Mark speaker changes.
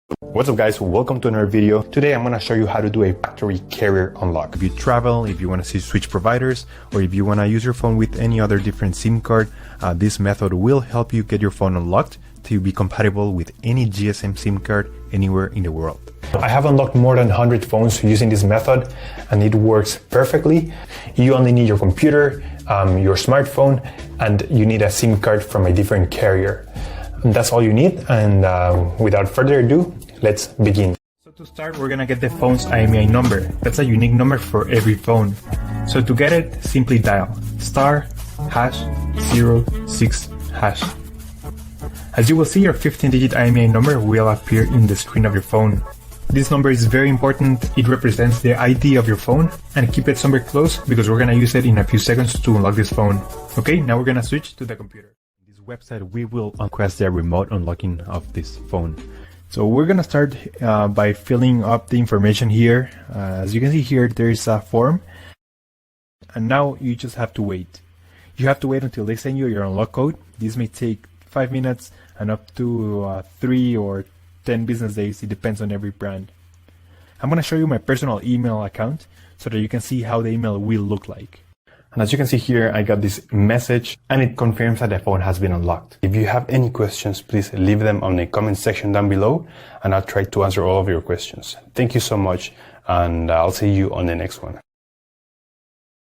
Speaker 1: What's up guys, welcome to another video. Today I'm going to show you how to do a factory carrier unlock. If you travel, if you want to switch providers, or if you want to use your phone with any other different SIM card, this method will help you get your phone unlocked to be compatible with any GSM SIM card anywhere in the world. I have unlocked more than 100 phones using this method and it works perfectly. You only need your computer, your smartphone, and you need a SIM card from a different carrier. And that's all you need, and without further ado, let's begin. So to start, we're gonna get the phone's IMEI number. That's a unique number for every phone. So to get it, simply dial *#06#. As you will see, your 15-digit IMEI number will appear in the screen of your phone. This number is very important. It represents the ID of your phone, and keep it somewhere close because we're gonna use it in a few seconds to unlock this phone. Okay, now we're gonna switch to the computer. In this website, we will request the remote unlocking of this phone. So we're gonna start by filling up the information here. As you can see here, there is a form, and now you just have to wait. You have to wait until they send you your unlock code. This may take 5 minutes and up to 3 or 10 business days. It depends on every brand. I'm gonna show you my personal email account so that you can see how the email will look like. And as you can see here, I got this message and it confirms that the phone has been unlocked. If you have any questions, please leave them on the comment section down below and I'll try to answer all of your questions. Thank you so much, and I'll see you on the next one.